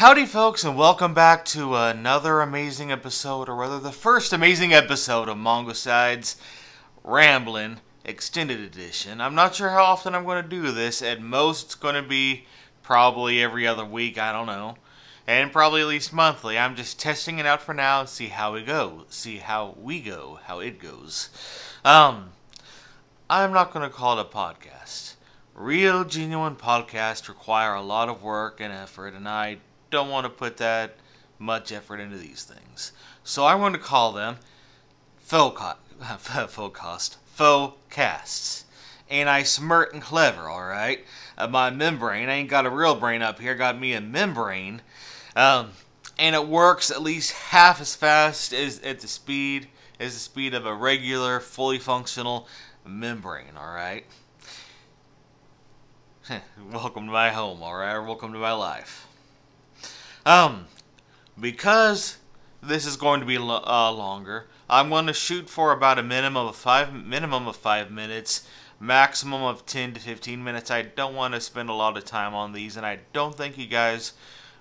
Howdy folks, and welcome back to another amazing episode, or rather the first amazing episode of Mongoside's Ramblin' Extended Edition. I'm not sure how often I'm going to do this. At most it's going to be probably every other week, I don't know. And probably at least monthly. I'm just testing it out for now and see how it goes. How it goes. I'm not going to call it a podcast. Real, genuine podcasts require a lot of work and effort, and I don't want to put that much effort into these things. So I'm going to call them faux casts. Ain't I smart and clever, alright? My membrane, I ain't got a real brain up here, got me a membrane. And it works at least half as fast as the speed of a regular, fully functional membrane, alright? Welcome to my home, alright? Welcome to my life. Because this is going to be longer, I'm going to shoot for about a minimum of 5 minutes, maximum of 10 to 15 minutes. I don't want to spend a lot of time on these, and I don't think you guys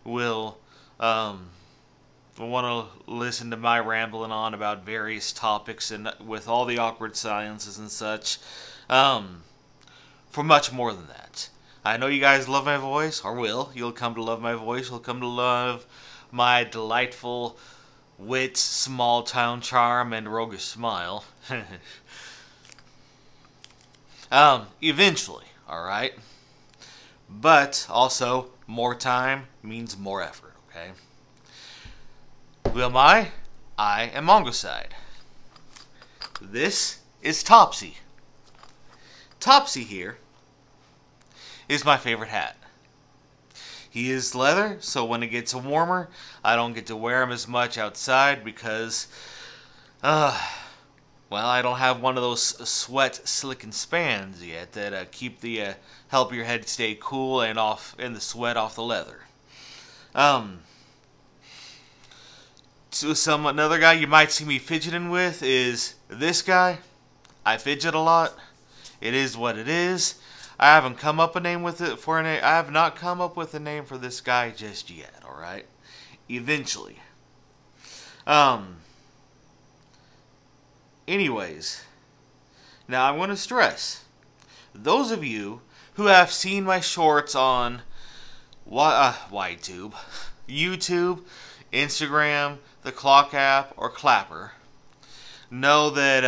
will want to listen to my rambling on about various topics and with all the awkward silences and such for much more than that. I know you guys love my voice, or will. You'll come to love my voice. You'll come to love my delightful wit, small town charm, and roguish smile. Eventually, alright? But, also, more time means more effort, okay? Who am I? I am Mongoside. This is Topsy. Topsy here is my favorite hat. He is leather, so when it gets warmer, I don't get to wear him as much outside because, well, I don't have one of those sweat slicking spans yet that keep the help your head stay cool and the sweat off the leather. So another guy you might see me fidgeting with is this guy. I fidget a lot. It is what it is. I haven't come up I have not come up with a name for this guy just yet, alright? Eventually. Anyways. Now I want to stress, those of you who have seen my shorts on YouTube, Instagram, the Clock app, or Clapper, know that,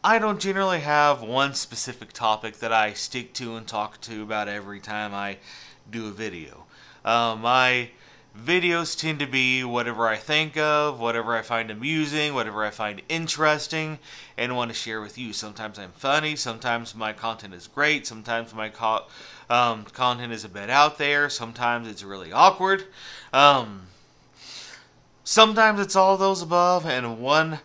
I don't generally have one specific topic that I stick to and talk to about every time I do a video. My videos tend to be whatever I think of, whatever I find amusing, whatever I find interesting, and want to share with you. Sometimes I'm funny, sometimes my content is great, sometimes my content is a bit out there, sometimes it's really awkward. Sometimes it's all those above, and one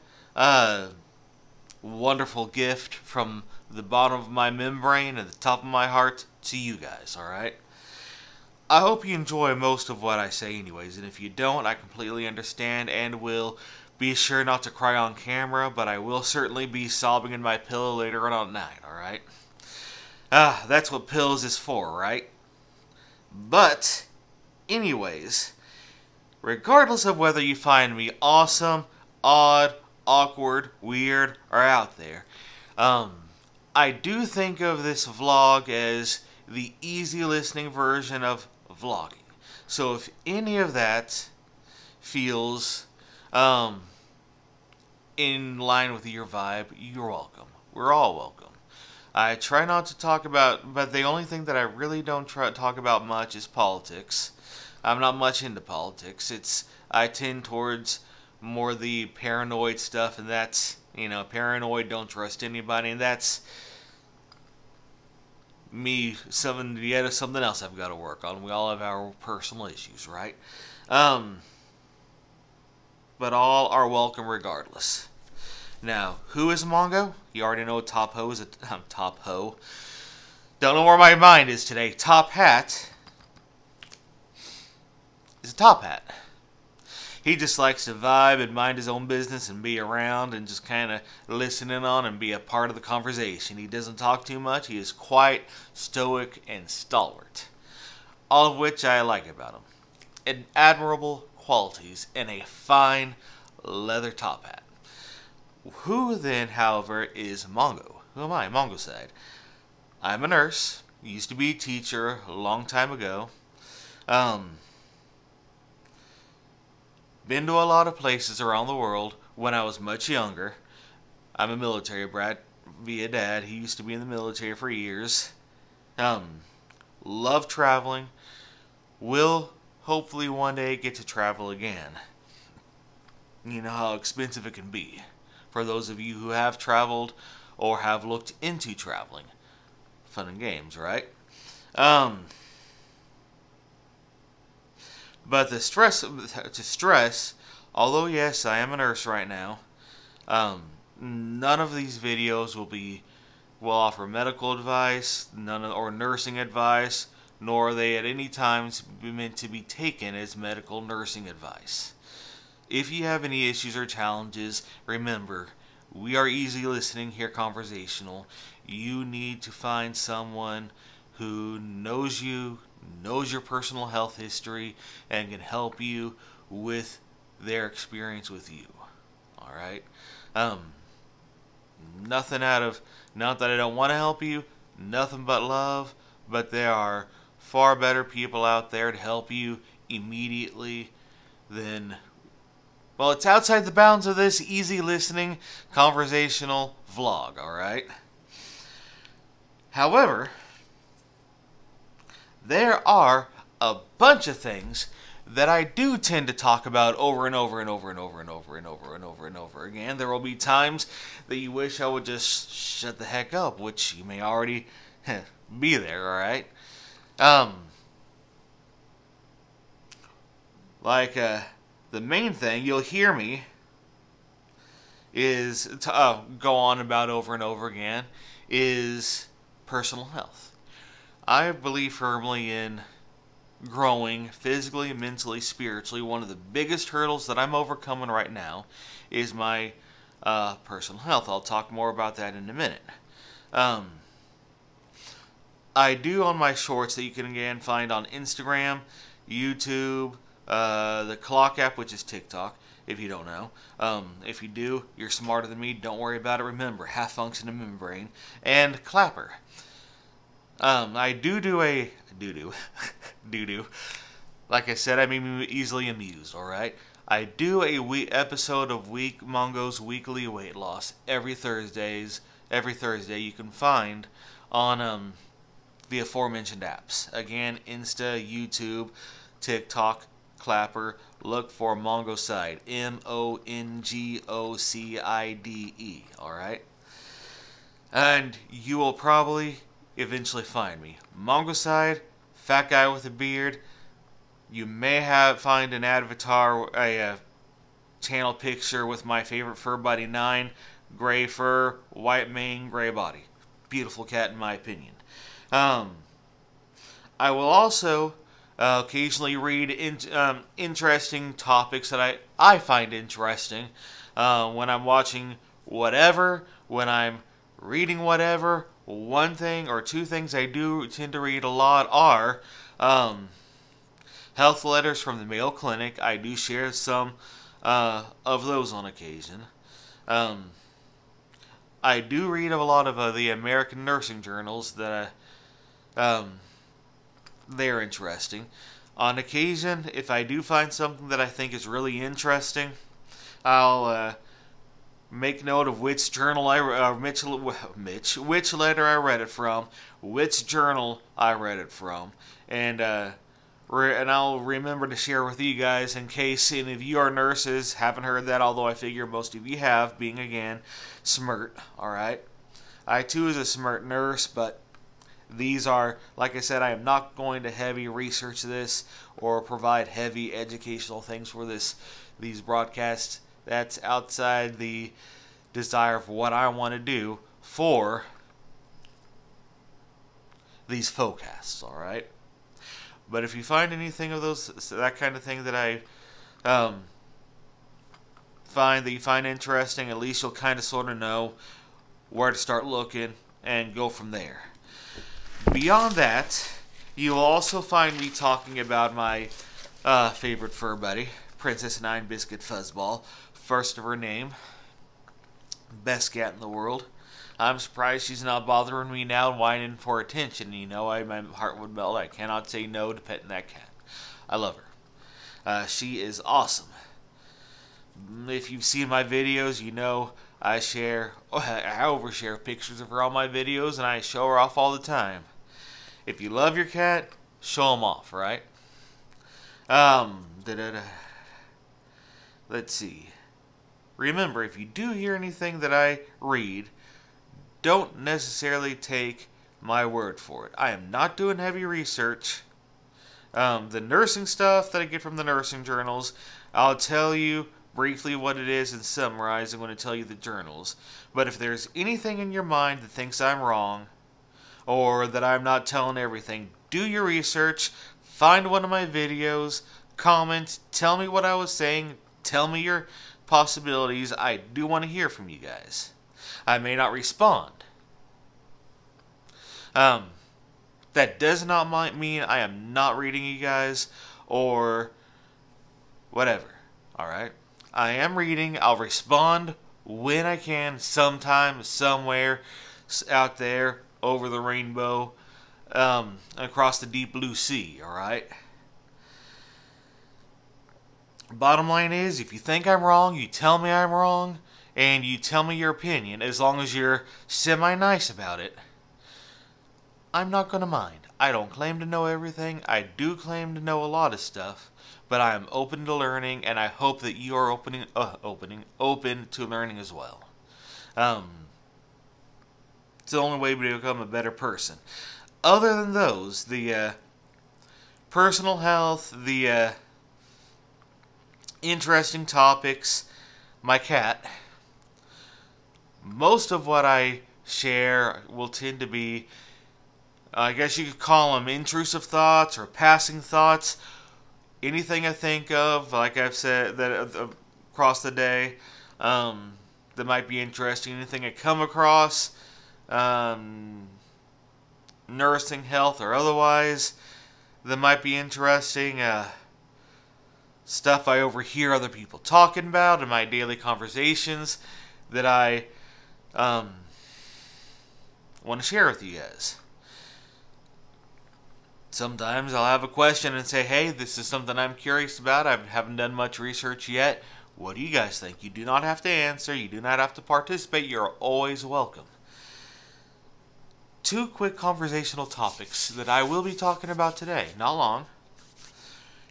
wonderful gift from the bottom of my membrane and the top of my heart to you guys, alright? I hope you enjoy most of what I say anyways, and if you don't, I completely understand and will be sure not to cry on camera, but I will certainly be sobbing in my pillow later on at night, alright? That's what pills is for, right? But, anyways, regardless of whether you find me awesome, odd, awkward, weird, or out there, I do think of this vlog as the easy listening version of vlogging. So if any of that feels in line with your vibe, you're welcome. We're all welcome. I try not to talk about, but the only thing that I really don't try to talk about much is politics. I'm not much into politics. I tend towards more the paranoid stuff, and that's, paranoid, don't trust anybody, and that's me, something else I've got to work on. We all have our personal issues, right? But all are welcome regardless. Now, who is Mongo? You already know Top Ho is Top Ho. Don't know where my mind is today. Top Hat is a top hat. He just likes to vibe and mind his own business and be around and just kind of listen in on and be a part of the conversation. He doesn't talk too much. He is quite stoic and stalwart. all of which I like about him. And admirable qualities and a fine leather top hat. Who then, however, is Mongo? Who am I? Mongoside. I'm a nurse. Used to be a teacher a long time ago. Been to a lot of places around the world when I was much younger. I'm a military brat via dad. He used to be in the military for years. Love traveling. Will hopefully one day get to travel again. You know how expensive it can be. For those of you who have traveled or have looked into traveling. Fun and games, right? But to stress, although yes, I am a nurse right now, none of these videos will offer medical advice, or nursing advice, nor are they at any time meant to be taken as medical nursing advice. If you have any issues or challenges, remember, we are easy listening here, conversational. You need to find someone who knows you, knows your personal health history, and can help you with their experience with you. Alright? Nothing not that I don't want to help you, nothing but love, but there are far better people out there to help you immediately than, well, it's outside the bounds of this easy listening conversational vlog, alright? However, there are a bunch of things that I do tend to talk about over and over and over and over and over and over and over and over again. There will be times that you wish I would just shut the heck up, which you may already be there, alright? The main thing you'll hear me is go on about over and over again is personal health. I believe firmly in growing physically, mentally, spiritually. One of the biggest hurdles that I'm overcoming right now is my personal health. I'll talk more about that in a minute. I do on my shorts that you can again find on Instagram, YouTube, the Clock app, which is TikTok, if you don't know. If you do, you're smarter than me. Don't worry about it. Remember, half function of membrane. And Clapper. I do a like I said, I'm easily amused, alright? I do a episode of Mongo's Weekly Weight Loss every Thursday you can find on the aforementioned apps. Again, Insta, YouTube, TikTok, Clapper. Look for Mongoside. MONGOCIDE. Alright? And you will probably eventually find me. Mongoside, fat guy with a beard. You may find an avatar, a channel picture with my favorite fur buddy 9, gray fur, white mane, gray body. Beautiful cat in my opinion. I will also occasionally read interesting topics that I find interesting when I'm watching whatever, when I'm reading whatever. One thing or two things I do tend to read a lot are health letters from the Mayo Clinic. I do share some of those on occasion. I do read a lot of the American nursing journals that they're interesting. On occasion, if I do find something that I think is really interesting, I'll make note of which journal which letter I read it from, which journal I read it from, and I'll remember to share with you guys in case any of you are nurses, haven't heard that, although I figure most of you have, being again SMERT, alright? I too is a SMERT nurse, but these are, like I said, I am not going to heavy research this or provide heavy educational things for these broadcasts. That's outside the desire of what I want to do for these forecasts, alright? But if you find anything of that kind of thing that I find that you find interesting, at least you'll kind of sort of know where to start looking and go from there. Beyond that, You will also find me talking about my favorite fur buddy, Princess Nine Biscuit Fuzzball, first of her name, best cat in the world. I'm surprised she's not bothering me now and whining for attention. You know, my heart would melt. I cannot say no to petting that cat. I love her. She is awesome. If you've seen my videos, you know I overshare pictures of her on my videos, and I show her off all the time. If you love your cat, show them off, right? Let's see. Remember, if you do hear anything that I read, don't necessarily take my word for it. I am not doing heavy research. The nursing stuff that I get from the nursing journals, I'll tell you briefly what it is and summarize. I'm going to tell you the journals. But if there's anything in your mind that thinks I'm wrong, or that I'm not telling everything, do your research, find one of my videos, comment, tell me what I was saying, tell me your possibilities. I do want to hear from you guys. I may not respond. That does not mean I am not reading you guys or whatever. Alright? I am reading. I'll respond when I can, sometime, somewhere, out there, over the rainbow, across the deep blue sea. Alright? Bottom line is, if you think I'm wrong, you tell me I'm wrong, and you tell me your opinion, as long as you're semi-nice about it, I'm not going to mind. I don't claim to know everything. I do claim to know a lot of stuff, but I am open to learning, and I hope that you are open to learning as well. It's the only way to become a better person. Other than those, the personal health, the interesting topics, my cat, most of what I share will tend to be, I guess you could call them intrusive thoughts or passing thoughts. Anything I think of, like I've said, that across the day, that might be interesting. Anything I come across, nursing, health, or otherwise, that might be interesting. Stuff I overhear other people talking about in my daily conversations that I want to share with you guys. Sometimes I'll have a question and say, hey, this is something I'm curious about. I haven't done much research yet. What do you guys think? You do not have to answer. You do not have to participate. You're always welcome. 2 quick conversational topics that I will be talking about today. Not long.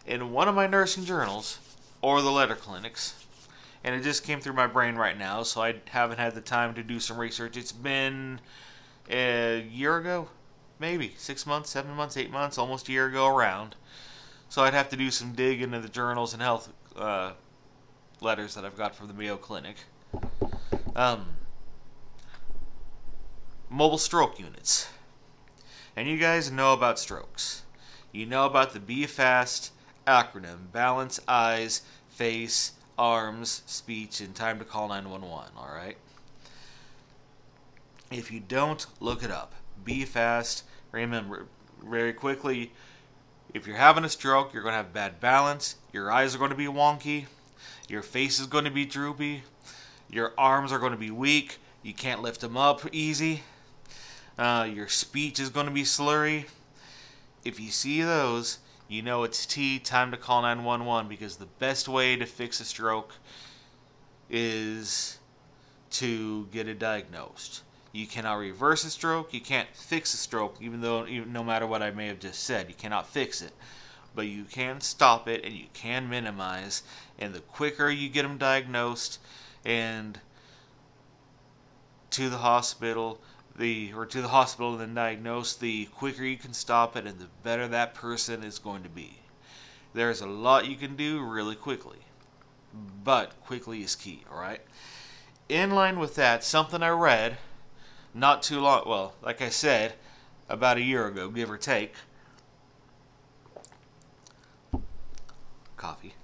In one of my nursing journals, or the letter clinics, and it just came through my brain right now, so I haven't had the time to do some research. It's been a year ago, maybe 6 months, 7 months, 8 months, almost a year ago around. So I'd have to do some dig into the journals and health letters that I've got from the Mayo Clinic. Mobile stroke units. And you guys know about strokes. You know about the BFAST acronym: balance, eyes, face, arms, speech, and time to call 911, alright? If you don't, look it up. BFAST. Remember, very quickly, if you're having a stroke, you're going to have bad balance, your eyes are going to be wonky, your face is going to be droopy, your arms are going to be weak, you can't lift them up easy, your speech is going to be slurry. If you see those, you know it's time to call 911, because the best way to fix a stroke is to get it diagnosed. You cannot reverse a stroke, you can't fix a stroke, even no matter what I may have just said, you cannot fix it. But you can stop it, and you can minimize, and the quicker you get them diagnosed and to the hospital, and then diagnosed, the quicker you can stop it, and the better that person is going to be. There's a lot you can do really quickly, but quickly is key, alright? In line with that, something I read not too long, well, like I said, about a year ago, give or take. Coffee.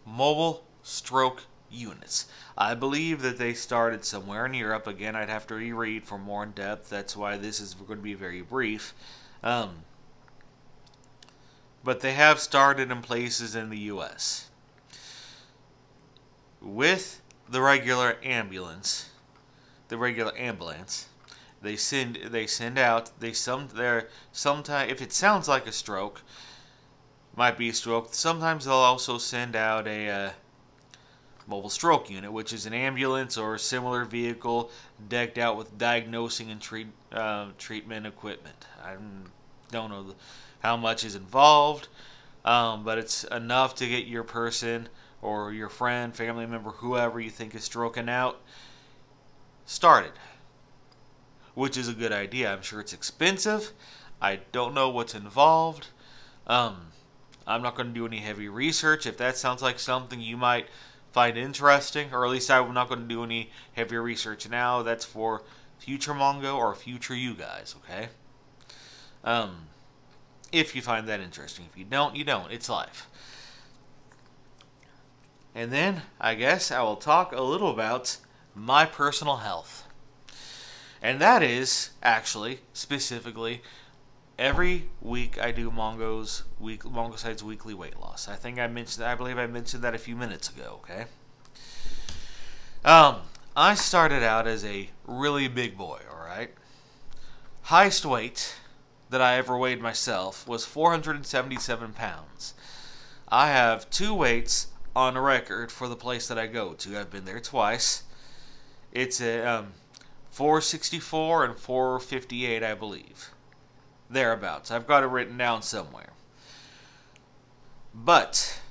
Mobile stroke units. I believe that they started somewhere in Europe. Again, I'd have to reread for more in depth. That's why this is going to be very brief. but they have started in places in the U.S. with the regular ambulance. They send out sometimes if it sounds like a stroke, might be a stroke. Sometimes they'll also send out a mobile stroke unit, which is an ambulance or a similar vehicle decked out with diagnosing and treatment equipment. I don't know how much is involved, but it's enough to get your person or your friend, family member, whoever you think is stroking out, started. Which is a good idea. I'm sure it's expensive. I don't know what's involved. I'm not going to do any heavy research. If that sounds like something you might find interesting, or at least I'm not going to do any heavy research now. That's for future Mongo or future you guys, okay? If you find that interesting. If you don't, you don't. It's life. And then, I guess I will talk a little about my personal health. And that is, actually, specifically, every week I do MongoSide's weekly weight loss. I believe I mentioned that a few minutes ago, okay? I started out as a really big boy, alright? Highest weight that I ever weighed myself was 477 pounds. I have 2 weights on record for the place that I go to. I've been there twice. It's a 464 and 458, I believe. Thereabouts. I've got it written down somewhere. But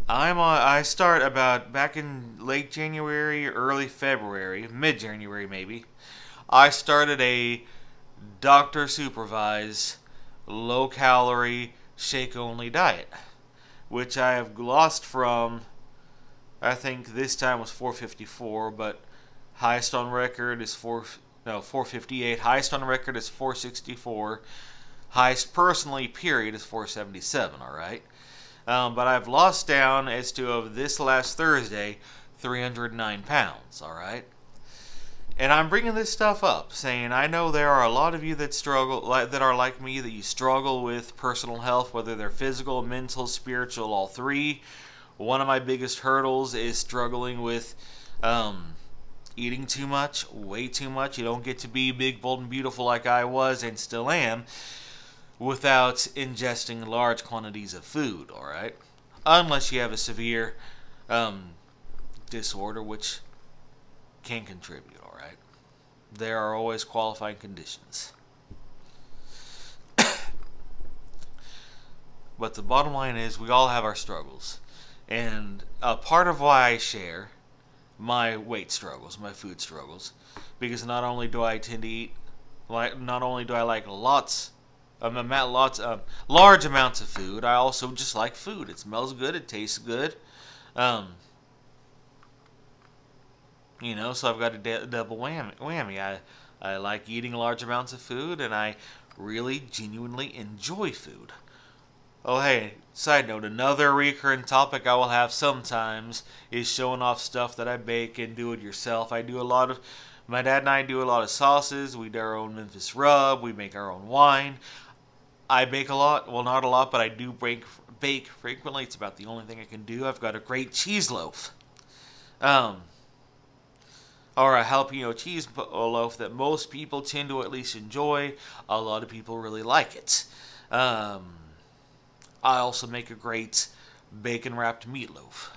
I start about back in late January, early February, mid-January maybe. I started a doctor-supervised, low-calorie, shake-only diet, which I have lost from, I think this time was 454, but highest on record is 458. Highest on record is 464. Highest personally, period, is 477, alright? But I've lost down as to, of this last Thursday, 309 pounds, alright? And I'm bringing this stuff up, saying I know there are a lot of you that that are like me, that you struggle with personal health, whether they're physical, mental, spiritual, all three. One of my biggest hurdles is struggling with eating too much, way too much. You don't get to be big, bold, and beautiful like I was and still am without ingesting large quantities of food, alright? Unless you have a severe disorder, which can contribute, alright? There are always qualifying conditions. But the bottom line is, we all have our struggles. And a part of why I share my weight struggles, my food struggles, because not only do I tend to eat, not only do I like large amounts of food, I also just like food. It smells good, it tastes good, you know. So I've got a double whammy. I like eating large amounts of food, and I really genuinely enjoy food. Oh hey, side note, another recurring topic I will have sometimes is showing off stuff that I bake and do it yourself. My dad and I do a lot of sauces. We do our own Memphis rub. We make our own wine. I bake a lot. Well, not a lot, but I do bake frequently. It's about the only thing I can do. I've got a great cheese loaf. Or a jalapeno cheese loaf that most people tend to at least enjoy. A lot of people really like it. I also make a great bacon-wrapped meatloaf.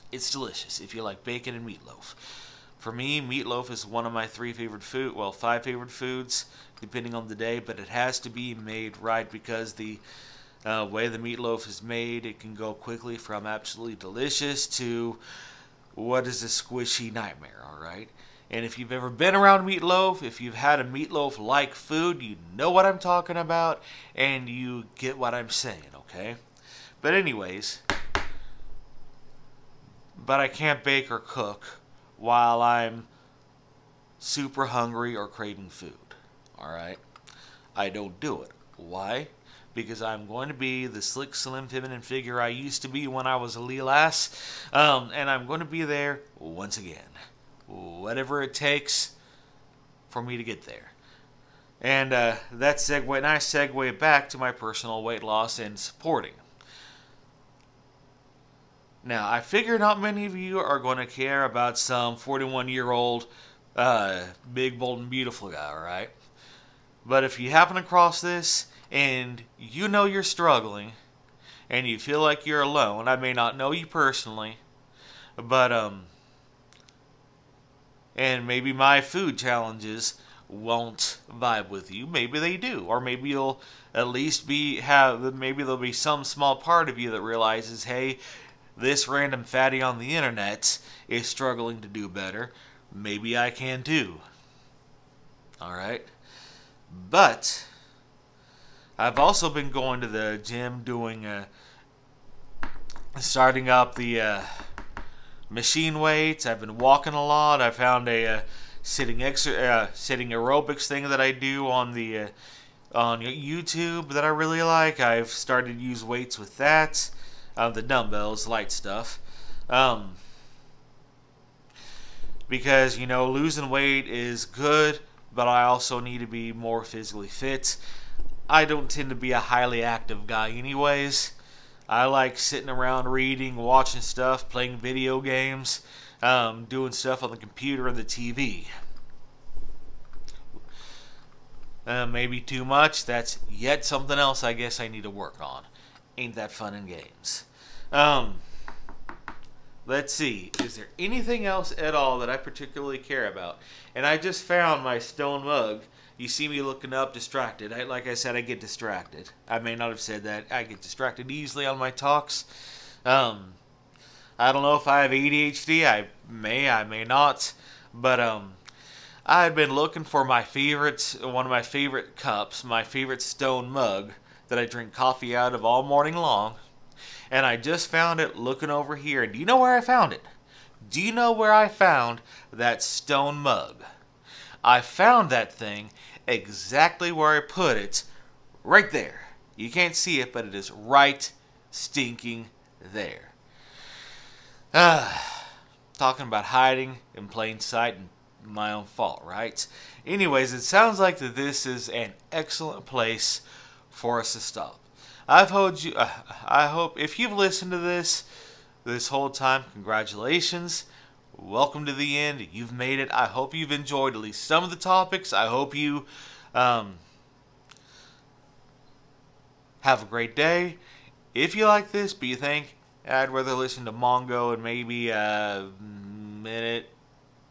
It's delicious if you like bacon and meatloaf. For me, meatloaf is one of my 5 favorite foods, depending on the day, but it has to be made right, because the way the meatloaf is made, it can go quickly from absolutely delicious to what is a squishy nightmare, alright? And if you've ever been around meatloaf, if you've had a meatloaf-like food, you know what I'm talking about, and you get what I'm saying, okay? But anyways, I can't bake or cook while I'm super hungry or craving food, alright? I don't do it. Why? Because I'm going to be the slick, slim, feminine figure I used to be when I was a little ass, and I'm going to be there once again. Whatever it takes for me to get there. And nice segue back to my personal weight loss and supporting. Now, I figure not many of you are going to care about some 41-year-old big, bold, and beautiful guy, alright? But if you happen across this and you know you're struggling and you feel like you're alone, I may not know you personally, but and maybe my food challenges won't vibe with you. Maybe they do, or maybe you'll at least maybe there'll be some small part of you that realizes, hey, this random fatty on the internet is struggling to do better. Maybe I can too. Alright? But I've also been going to the gym starting up the machine weights. I've been walking a lot. I found a sitting aerobics thing that I do on YouTube that I really like. I've started to use weights with that. The dumbbells, light stuff. Because, losing weight is good, but I also need to be more physically fit. I don't tend to be a highly active guy anyways. I like sitting around reading, watching stuff, playing video games, doing stuff on the computer and the TV. Maybe too much. That's yet something else I guess I need to work on. Ain't that fun in games. Let's see. Is there anything else at all that I particularly care about? And I just found my stone mug. You see me looking up, distracted. Like I said, I get distracted. I may not have said that. I get distracted easily on my talks. I don't know if I have ADHD. I may not. But I've been looking for one of my favorite cups, my favorite stone mug that I drink coffee out of all morning long. And I just found it looking over here. Do you know where I found it? Do you know where I found that stone mug? I found that thing exactly where I put it, right there. You can't see it, but it is right stinking there. Talking about hiding in plain sight and my own fault, right? Anyways, it sounds like that this is an excellent place for us to stop. I hope if you've listened to this whole time, congratulations. Welcome to the end. You've made it. I hope you've enjoyed at least some of the topics. I hope you have a great day. If you like this, but you think I'd rather listen to Mongo in maybe a minute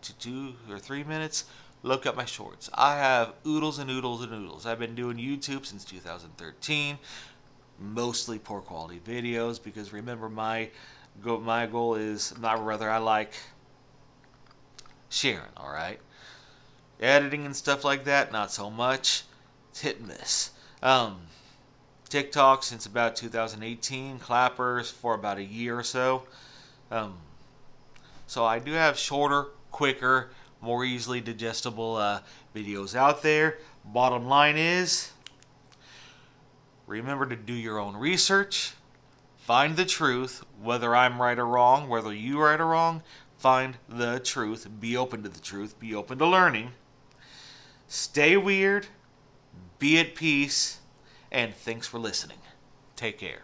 to 2 or 3 minutes, look up my shorts. I have oodles and oodles and oodles. I've been doing YouTube since 2013. Mostly poor quality videos, because remember, my goal is I like sharing, alright? Editing and stuff like that, not so much. It's hit and miss. TikTok since about 2018, Clappers for about a year or so. So I do have shorter, quicker, more easily digestible videos out there. Bottom line is, remember to do your own research. Find the truth, whether I'm right or wrong, whether you are right or wrong. Find the truth. Be open to the truth. Be open to learning. Stay weird. Be at peace. And thanks for listening. Take care.